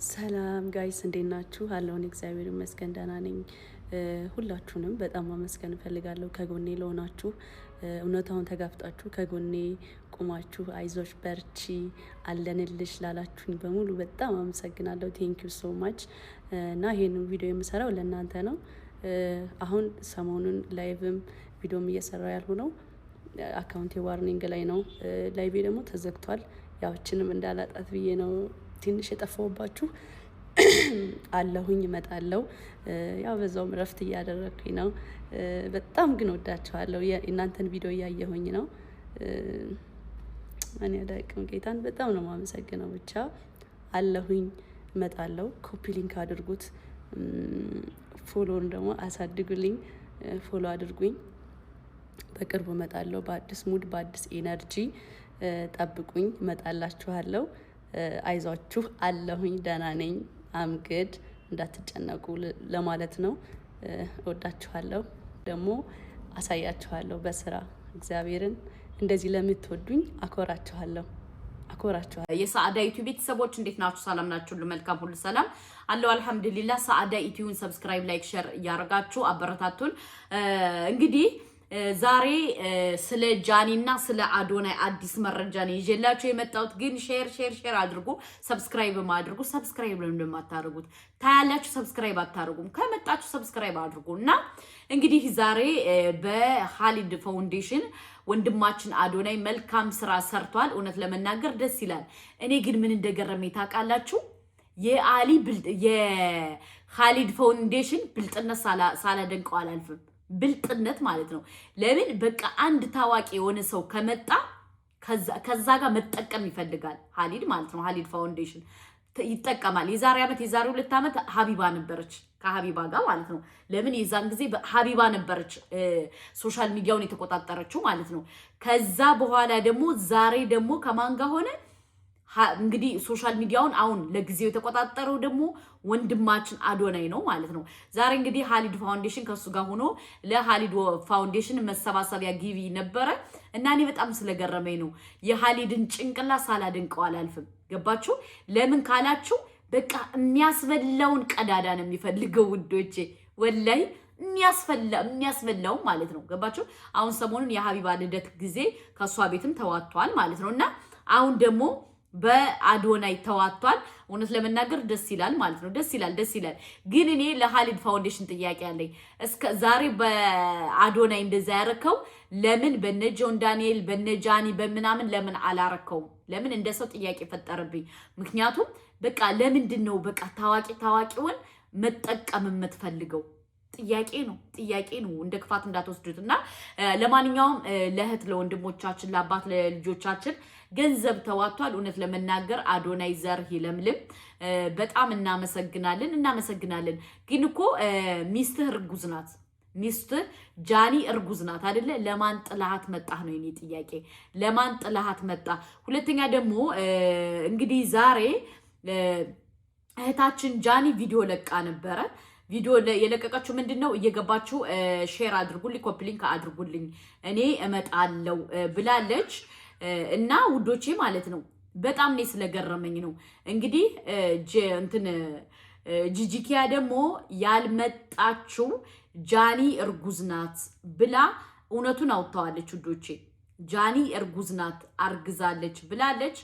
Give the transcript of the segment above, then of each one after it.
ሰላም ጋይስ እንዴት ናችሁ? አለውን እግዚአብሔር ይመስገን ደህና ነኝ። ሁላችሁንም በጣም ማመስገን እፈልጋለሁ ከጎኔ ለሆናችሁ እውነታውን ተጋፍጣችሁ ከጎኔ ቁማችሁ አይዞሽ በርቺ አለንልሽ ላላችሁኝ በሙሉ በጣም አመሰግናለሁ። ቴንክ ዩ ሶ ማች እና ይሄንን ቪዲዮ የምሰራው ለእናንተ ነው። አሁን ሰሞኑን ላይቭም ቪዲዮም እየሰራው ያልሆነው አካውንቴ ዋርኒንግ ላይ ነው። ላይቬ ደግሞ ተዘግቷል። ያዎችንም እንዳላጣት ብዬ ነው ትንሽ የጠፋውባችሁ። አለሁኝ እመጣለሁ። ያው በዛውም እረፍት እያደረኩኝ ነው። በጣም ግን ወዳችኋለሁ። እናንተን ቪዲዮ እያየሁኝ ነው። እኔ አዳቅም ጌታን በጣም ነው የማመሰግነው። ብቻ አለሁኝ እመጣለሁ። ኮፒ ሊንክ አድርጉት። ፎሎውን ደግሞ አሳድጉልኝ። ፎሎ አድርጉኝ። በቅርቡ እመጣለሁ በአዲስ ሙድ በአዲስ ኤነርጂ። ጠብቁኝ እመጣላችኋለሁ። አይዟችሁ አለሁኝ ደህና ነኝ። አምግድ እንዳትጨነቁ ለማለት ነው። እወዳችኋለሁ። ደግሞ አሳያችኋለሁ በስራ እግዚአብሔርን እንደዚህ ለምትወዱኝ አኮራችኋለሁ። የሰዓዳ ዩቲዩብ ቤተሰቦች እንዴት ናችሁ? ሰላም ናችሁ? ለመልካም ሁሉ ሰላም አለው አልহামዱሊላህ። ሰዓዳ ዩቲዩብን ሰብስክራይብ ላይክ ሼር ያረጋችሁ አበረታቱን። እንግዲህ ዛሬ ስለ ጃኒና ስለ አዶናይ አዲስ መረጃ ነው ይዤላችሁ የመጣሁት። ግን ሼር አድርጉ፣ ሰብስክራይብ አድርጉ። ሰብስክራይብ ለምን እንደማታደርጉት ታያላችሁ። ሰብስክራይብ አታደርጉም? ከመጣችሁ ሰብስክራይብ አድርጉና እንግዲህ ዛሬ በኻሊድ ፋውንዴሽን ወንድማችን አዶናይ መልካም ስራ ሰርቷል። እውነት ለመናገር ደስ ይላል። እኔ ግን ምን እንደገረመኝ ታውቃላችሁ? የኻሊድ ፋውንዴሽን ብልጥነት ሳላደንቀው አላልፍም። ብልጥነት ማለት ነው። ለምን በቃ አንድ ታዋቂ የሆነ ሰው ከመጣ ከዛ ጋር መጠቀም ይፈልጋል ኻሊድ ማለት ነው። ኻሊድ ፋውንዴሽን ይጠቀማል። የዛሬ 2 ዓመት ሀቢባ ነበረች ከሀቢባ ጋር ማለት ነው። ለምን የዛን ጊዜ ሀቢባ ነበረች ሶሻል ሚዲያውን የተቆጣጠረችው ማለት ነው። ከዛ በኋላ ደግሞ ዛሬ ደግሞ ከማን ጋር ሆነ? እንግዲህ ሶሻል ሚዲያውን አሁን ለጊዜው የተቆጣጠረው ደግሞ ወንድማችን አዶናይ ነው ማለት ነው። ዛሬ እንግዲህ ኻሊድ ፋውንዴሽን ከሱ ጋር ሆኖ ለኻሊድ ፋውንዴሽን መሰባሰቢያ ጊቪ ነበረ እና እኔ በጣም ስለገረመኝ ነው የኻሊድን ጭንቅላ ሳላደንቀው አላልፍም። ገባችሁ? ለምን ካላችሁ በቃ የሚያስበላውን ቀዳዳ ነው የሚፈልገው ውዶቼ፣ ወላይ የሚያስበላው ማለት ነው። ገባችሁ? አሁን ሰሞኑን የሀቢባ ልደት ጊዜ ከሷ ቤትም ተዋጥቷል ማለት ነው እና አሁን ደግሞ በአዶናይ ተዋጥቷል። እውነት ለመናገር ደስ ይላል ማለት ነው። ደስ ይላል። ግን እኔ ለኻሊድ ፋውንዴሽን ጥያቄ አለኝ። እስከ ዛሬ በአዶናይ እንደዛ ያረከው ለምን በነጆን ዳንኤል በነጃኒ በመናምን ለምን አላረከውም? ለምን እንደሰው ጥያቄ ፈጠረብኝ። ምክንያቱም በቃ ለምንድነው በቃ ታዋቂውን መጠቀም የምትፈልገው? ጥያቄ ነው። እንደ ክፋት እንዳትወስዱትና ለማንኛውም ለእህት ለወንድሞቻችን ለአባት ለልጆቻችን ገንዘብ ተዋጥቷል። እውነት ለመናገር አዶናይ ዘር ይለምልም። በጣም እናመሰግናለን። ግን እኮ ሚስትህ እርጉዝ ናት። ሚስትህ ጃኒ እርጉዝ ናት አይደለ? ለማን ጥላሃት መጣህ ነው የኔ ጥያቄ። ለማን ጥላሃት መጣ? ሁለተኛ ደግሞ እንግዲህ ዛሬ እህታችን ጃኒ ቪዲዮ ለቃ ነበረ። ቪዲዮ የለቀቀችው ምንድነው? እየገባችሁ ሼር አድርጉልኝ፣ ኮፒ ሊንክ አድርጉልኝ እኔ እመጣለሁ ብላለች። እና ውዶቼ ማለት ነው በጣም ነው ስለገረመኝ ነው። እንግዲህ ጂጂኪያ ደግሞ ያልመጣችው ጃኒ እርጉዝ ናት ብላ እውነቱን አውጥተዋለች ውዶቼ። ጃኒ እርጉዝ ናት አርግዛለች ብላለች።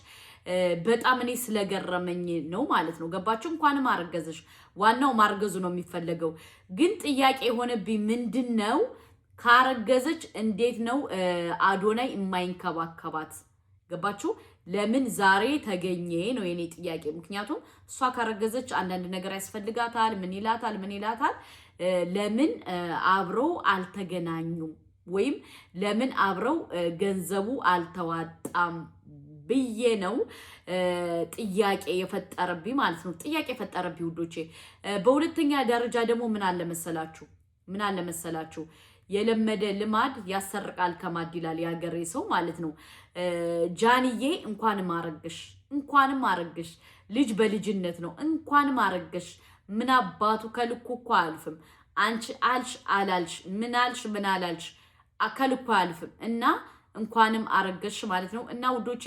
በጣም እኔ ስለገረመኝ ነው ማለት ነው። ገባችሁ? እንኳንም አረገዘሽ፣ ዋናው ማርገዙ ነው የሚፈለገው። ግን ጥያቄ የሆነብኝ ምንድነው ካረገዘች እንዴት ነው አዶናይ የማይንከባከባት? ገባችሁ? ለምን ዛሬ ተገኘ ነው የኔ ጥያቄ። ምክንያቱም እሷ ካረገዘች አንዳንድ ነገር ያስፈልጋታል። ምን ይላታል? ለምን አብረው አልተገናኙም? ወይም ለምን አብረው ገንዘቡ አልተዋጣም ብዬ ነው ጥያቄ የፈጠረብኝ ማለት ነው። ጥያቄ የፈጠረብኝ ውዶቼ። በሁለተኛ ደረጃ ደግሞ ምን አለ መሰላችሁ የለመደ ልማድ ያሰርቃል ከማድ ይላል የሀገሬ ሰው ማለት ነው። ጃኒዬ እንኳንም አረገሽ። ልጅ በልጅነት ነው። እንኳንም አረገሽ። ምን አባቱ ከልኩ እኮ አልፍም። አንቺ አልሽ አላልሽ ምን አላልሽ ከልኩ አልፍም እና እንኳንም አረገሽ ማለት ነው። እና ውዶቼ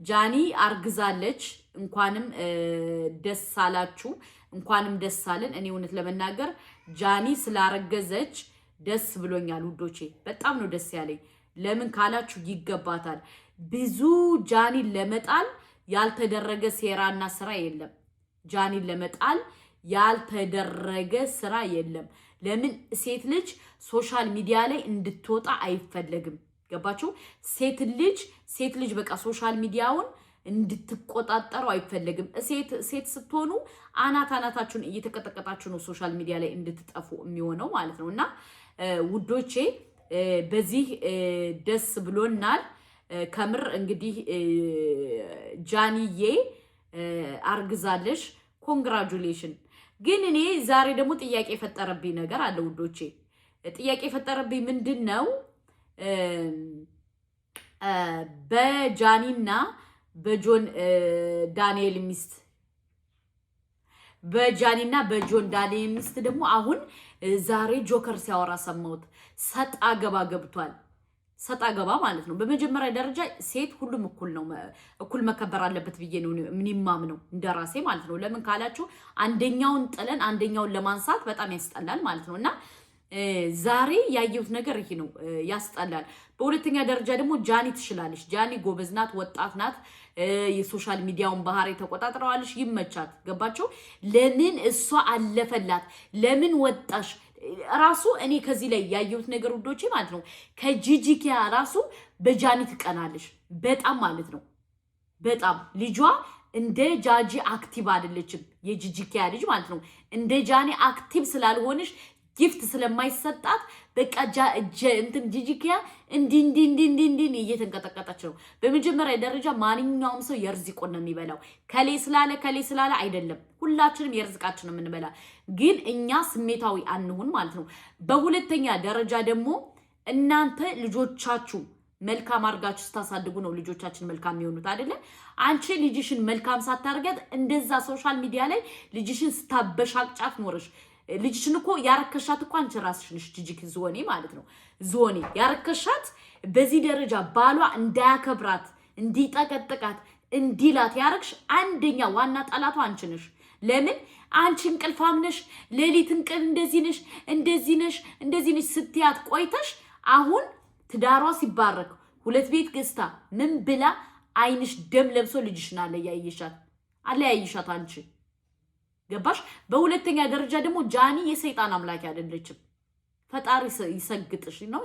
ጃኒ አርግዛለች እንኳንም ደስ አላችሁ፣ እንኳንም ደስ አለን። እኔ እውነት ለመናገር ጃኒ ስላረገዘች ደስ ብሎኛል ውዶቼ፣ በጣም ነው ደስ ያለኝ። ለምን ካላችሁ ይገባታል። ብዙ ጃኒን ለመጣል ያልተደረገ ሴራና ስራ የለም። ጃኒን ለመጣል ያልተደረገ ስራ የለም። ለምን ሴት ልጅ ሶሻል ሚዲያ ላይ እንድትወጣ አይፈለግም። ገባችሁ? ሴት ልጅ በቃ ሶሻል ሚዲያውን እንድትቆጣጠሩ አይፈለግም። ሴት ስትሆኑ አናታችሁን እየተቀጠቀጣችሁ ነው ሶሻል ሚዲያ ላይ እንድትጠፉ የሚሆነው ማለት ነው። እና ውዶቼ በዚህ ደስ ብሎናል። ከምር እንግዲህ ጃኒዬ አርግዛለሽ፣ ኮንግራጁሌሽን። ግን እኔ ዛሬ ደግሞ ጥያቄ የፈጠረብኝ ነገር አለ ውዶቼ። ጥያቄ የፈጠረብኝ ምንድን ነው? በጃኒና በጆን ዳንኤል ሚስት በጃኒና በጆን ዳንኤል ሚስት ደግሞ አሁን ዛሬ ጆከር ሲያወራ ሰማሁት። ሰጣ ገባ ገብቷል። ሰጣ ገባ ማለት ነው። በመጀመሪያ ደረጃ ሴት ሁሉም እኩል መከበር አለበት ብዬ ነው ምንማም ነው እንደራሴ ማለት ነው። ለምን ካላችሁ አንደኛውን ጥለን አንደኛውን ለማንሳት በጣም ያስጠላል ማለት ነው። እና ዛሬ ያየሁት ነገር ይሄ ነው፣ ያስጠላል። በሁለተኛ ደረጃ ደግሞ ጃኒ ትችላለች። ጃኒ ጎበዝ ናት፣ ወጣት ናት። የሶሻል ሚዲያውን ባህሪ ተቆጣጥረዋለች። ይመቻት። ገባችሁ? ለምን እሷ አለፈላት? ለምን ወጣሽ? ራሱ እኔ ከዚህ ላይ ያየሁት ነገር ውዶቼ ማለት ነው፣ ከጂጂኪያ ራሱ በጃኒ ትቀናለች በጣም ማለት ነው። በጣም ልጇ እንደ ጃጂ አክቲቭ አይደለችም። የጂጂኪያ ልጅ ማለት ነው እንደ ጃኒ አክቲቭ ስላልሆነች ጊፍት ስለማይሰጣት በቃ እንትን ጂጂኪያ እንዲ እየተንቀጠቀጠች ነው። በመጀመሪያ ደረጃ ማንኛውም ሰው የርዝቁን ነው የሚበላው። ከሌ ስላለ አይደለም። ሁላችንም የርዝቃችን ነው የምንበላ። ግን እኛ ስሜታዊ አንሁን ማለት ነው። በሁለተኛ ደረጃ ደግሞ እናንተ ልጆቻችሁ መልካም አድርጋችሁ ስታሳድጉ ነው ልጆቻችን መልካም የሚሆኑት አይደለ? አንቺ ልጅሽን መልካም ሳታርጋት እንደዛ ሶሻል ሚዲያ ላይ ልጅሽን ስታበሻቅጫት ኖርሽ። ልጅሽን እኮ ያረከሻት እኮ አንቺ ራስሽ ነሽ። ጂጂክ ዞኔ ማለት ነው። ዞኔ ያረከሻት በዚህ ደረጃ ባሏ እንዳያከብራት፣ እንዲጠቀጥቃት፣ እንዲላት ያረክሽ አንደኛ ዋና ጠላቷ አንቺ ነሽ። ለምን አንቺ እንቅልፋም ነሽ፣ ሌሊት እንቅል እንደዚህ ነሽ ስትያት ቆይተሽ አሁን ትዳሯ ሲባረክ 2 ቤት ገዝታ ምን ብላ አይንሽ ደም ለብሶ ልጅሽን አለያይሻት አንቺ ገባሽ? በሁለተኛ ደረጃ ደግሞ ጃኒ የሰይጣን አምላክ አይደለችም። ፈጣሪ ይሰግጥሽ ነው።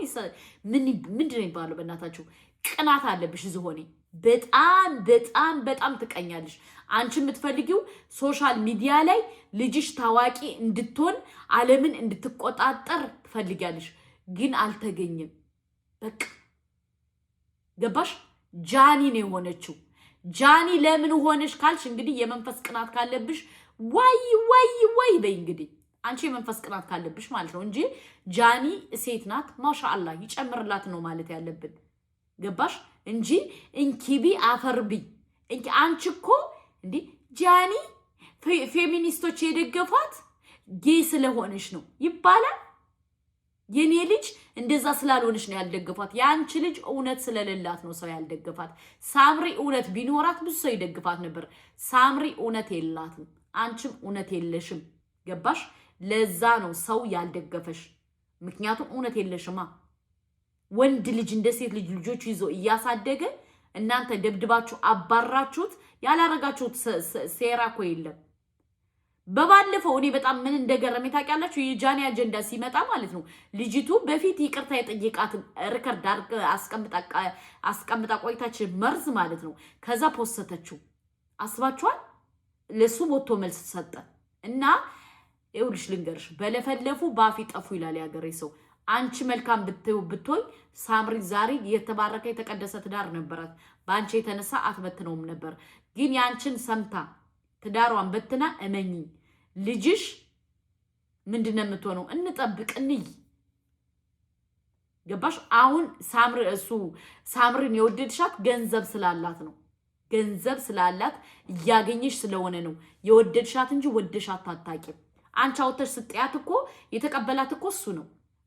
ምንድን ነው የሚባለው? በእናታችሁ ቅናት አለብሽ ዝሆኔ። በጣም ትቀኛለሽ። አንቺ የምትፈልጊው ሶሻል ሚዲያ ላይ ልጅሽ ታዋቂ እንድትሆን ዓለምን እንድትቆጣጠር ትፈልጊያለሽ፣ ግን አልተገኘም። በቃ ገባሽ? ጃኒ ነው የሆነችው። ጃኒ ለምን ሆነሽ ካልሽ እንግዲህ የመንፈስ ቅናት ካለብሽ ወይ በይ እንግዲህ አንቺ የመንፈስ ቅናት ካለብሽ ማለት ነው እንጂ ጃኒ ሴት ናት። ማሻአላህ ይጨምርላት ነው ማለት ያለብን። ገባሽ? እንጂ እንኪቢ አፈርቢ አንቺ እኮ እንዴ ጃኒ ፌሚኒስቶች የደገፏት ጌ ስለሆነሽ ነው ይባላል። የኔ ልጅ እንደዛ ስላልሆነሽ ነው ያልደገፋት። ያንቺ ልጅ እውነት ስለሌላት ነው ሰው ያልደገፋት። ሳምሪ እውነት ቢኖራት ብዙ ሰው ይደግፋት ነበር። ሳምሪ እውነት የላትም፣ አንቺም እውነት የለሽም። ገባሽ? ለዛ ነው ሰው ያልደገፈሽ። ምክንያቱም እውነት የለሽማ። ወንድ ልጅ እንደ ሴት ልጅ ልጆች ይዞ እያሳደገ እናንተ ደብድባችሁ አባራችሁት። ያላረጋችሁት ሴራ እኮ የለም። በባለፈው እኔ በጣም ምን እንደገረመኝ ታውቂያላችሁ? የጃኒ አጀንዳ ሲመጣ ማለት ነው ልጅቱ በፊት ይቅርታ የጠየቃትን ሪከርድ አስቀምጣ ቆይታች መርዝ ማለት ነው። ከዛ ፖስተችው። አስባችኋል? ለሱ ሞቶ መልስ ሰጠ እና ይኸውልሽ ልንገርሽ፣ በለፈለፉ ባፊ ጠፉ ይላል ያገሬ ሰው። አንቺ መልካም ብትሆይ ሳምሪ ዛሬ የተባረከ የተቀደሰ ትዳር ነበራት። በአንቺ የተነሳ አትበትነውም ነበር። ግን ያንቺን ሰምታ ትዳሯን በትና እመኚ ልጅሽ ምንድነው የምትሆነው? እንጠብቅ እንይ። ገባሽ? አሁን ሳምሪን የወደድሻት ገንዘብ ስላላት ነው። ገንዘብ ስላላት እያገኘሽ ስለሆነ ነው የወደድሻት እንጂ ወደሻት አታውቂም። አንቺ አውጥተሽ ስጥያት እኮ የተቀበላት እኮ እሱ ነው።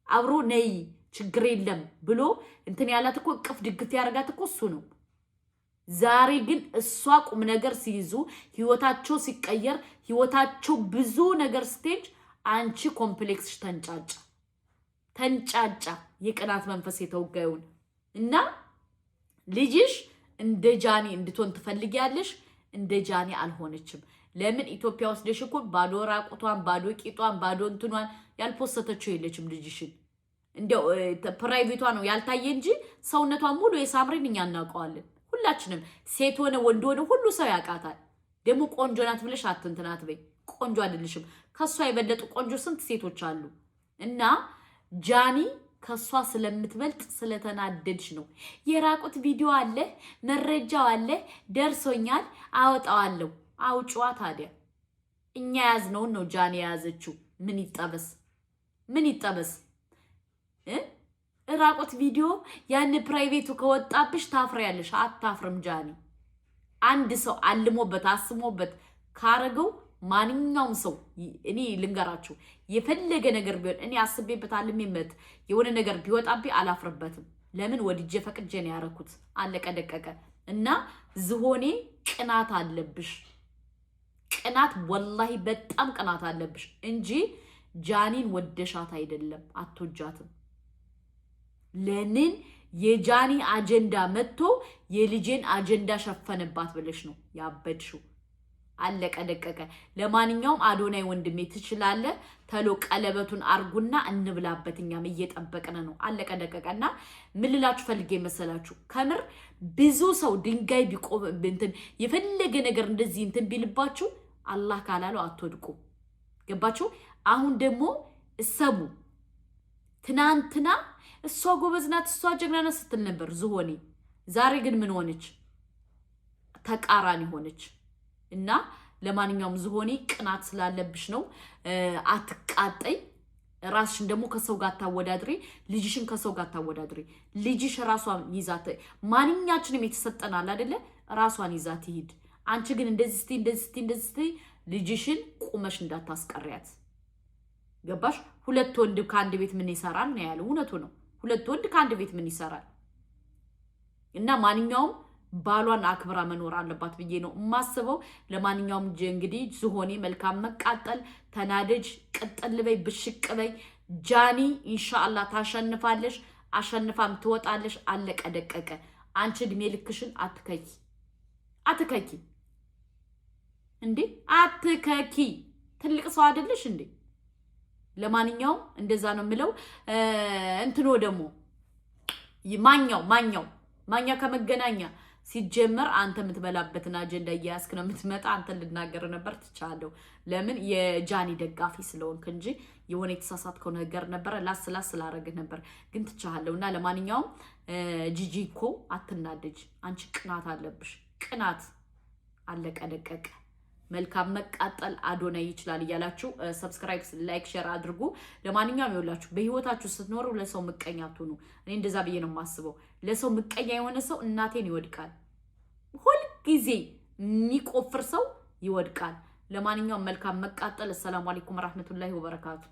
አብሮ ነይ ችግር የለም ብሎ እንትን ያላት እኮ እቅፍ ድግፍ ያደርጋት እኮ እሱ ነው። ዛሬ ግን እሷ ቁም ነገር ሲይዙ ህይወታቸው ሲቀየር ህይወታቸው ብዙ ነገር ስቴጅ አንቺ ኮምፕሌክስሽ ተንጫጫ የቅናት መንፈስ የተወጋዩን እና ልጅሽ እንደ ጃኒ እንድትሆን ትፈልጊያለሽ። እንደ ጃኒ አልሆነችም። ለምን ኢትዮጵያ ውስጥ ደሽኮ ባዶ ራቁቷን ባዶ ቂጧን ባዶ እንትኗን ያልፖሰተችው የለችም። ልጅሽን እንደው ፕራይቬቷ ነው ያልታየ እንጂ ሰውነቷን ሙሉ የሳምሪን እኛ እናውቀዋለን። ሁላችንም ሴት ሆነ ወንድ ሆነ ሁሉ ሰው ያውቃታል። ደግሞ ቆንጆ ናት ብለሽ አትንትናት በይ። ቆንጆ አይደለሽም። ከሷ የበለጡ ቆንጆ ስንት ሴቶች አሉ። እና ጃኒ ከሷ ስለምትበልጥ ስለተናደድሽ ነው። የራቁት ቪዲዮ አለ፣ መረጃው አለ፣ ደርሶኛል፣ አወጣዋለሁ። አውጪዋ ታዲያ። እኛ ያዝነውን ነው ጃኒ የያዘችው። ምን ይጠበስ? ራቁት ቪዲዮ ያን ፕራይቬቱ ከወጣብሽ ታፍሪያለሽ። አታፍርም ጃኒ። አንድ ሰው አልሞበት አስሞበት ካረገው ማንኛውም ሰው እኔ ልንገራችሁ የፈለገ ነገር ቢሆን እኔ አስቤበት አልሜመት የሆነ ነገር ቢወጣብኝ አላፍርበትም። ለምን ወድጄ ፈቅጄ ነው ያረኩት። አለቀ ደቀቀ። እና ዝሆኔ ቅናት አለብሽ። ቅናት ወላሂ በጣም ቅናት አለብሽ እንጂ ጃኒን ወደሻት አይደለም፣ አትወጃትም። ለምን የጃኒ አጀንዳ መጥቶ የልጄን አጀንዳ ሸፈነባት ብለሽ ነው ያበድሽው። አለቀ ደቀቀ። ለማንኛውም አዶናይ ወንድሜ ትችላለህ። ተሎ ቀለበቱን አርጉና እንብላበት። እኛም እየጠበቅን ነው። አለቀ ደቀቀና ምን ልላችሁ ፈልጌ መሰላችሁ? ከምር ብዙ ሰው ድንጋይ ቢቆም እንትን የፈለገ ነገር እንደዚህ እንትን ቢልባችሁ አላህ ካላለው አትወድቁ። ገባችሁ? አሁን ደግሞ እሰሙ። ትናንትና እሷ ጎበዝ ናት እሷ ጀግና ናት ስትል ነበር ዝሆኔ። ዛሬ ግን ምን ሆነች? ተቃራኒ ሆነች። እና ለማንኛውም ዝሆኔ ቅናት ስላለብሽ ነው። አትቃጠይ። ራስሽን ደግሞ ከሰው ጋር ታወዳድሪ። ልጅሽን ከሰው ጋር ታወዳድሪ። ልጅሽ ራሷን ይዛት ማንኛችንም የተሰጠናል አይደለ? ራሷን ይዛት ይሄድ። አንቺ ግን እንደዚህ ልጅሽን ቁመሽ እንዳታስቀሪያት። ገባሽ? ሁለት ወንድ ከአንድ ቤት ምን ይሰራል ነው ያለው። እውነቱ ነው። ሁለት ወንድ ከአንድ ቤት ምን ይሰራል? እና ማንኛውም ባሏን አክብራ መኖር አለባት ብዬ ነው የማስበው። ለማንኛውም እንግዲህ ዝሆኔ መልካም መቃጠል። ተናደጅ፣ ቅጥል በይ፣ ብሽቅ በይ። ጃኒ ኢንሻአላህ ታሸንፋለሽ፣ አሸንፋም ትወጣለሽ። አለቀ ደቀቀ። አንቺ እድሜ ልክሽን አትከኪ እንዴ! አትከኪ። ትልቅ ሰው አይደለሽ እንዴ? ለማንኛውም እንደዛ ነው የምለው። እንትኖ ደግሞ ማኛ ከመገናኛ ሲጀመር አንተ የምትበላበትን አጀንዳ እያያስክ ነው የምትመጣ። አንተ ልናገር ነበር ትቻለሁ። ለምን የጃኒ ደጋፊ ስለሆንክ እንጂ የሆነ የተሳሳትከው ነገር ነበር። ላስ ስላረግህ ነበር ግን ትቻለሁ። እና ለማንኛውም ጂጂ እኮ አትናደጅ። አንቺ ቅናት አለብሽ። ቅናት አለቀ ደቀቀ። መልካም መቃጠል። አዶናይ ይችላል እያላችሁ ሰብስክራይብ፣ ላይክ፣ ሼር አድርጉ። ለማንኛውም ይኸውላችሁ በህይወታችሁ ስትኖሩ ለሰው ምቀኛ አትሁኑ። እኔ እንደዛ ብዬ ነው የማስበው። ለሰው ምቀኛ የሆነ ሰው እናቴን ይወድቃል። ሁልጊዜ የሚቆፍር ሰው ይወድቃል። ለማንኛውም መልካም መቃጠል። አሰላሙ አለይኩም ወራህመቱላሂ ወበረካቱ።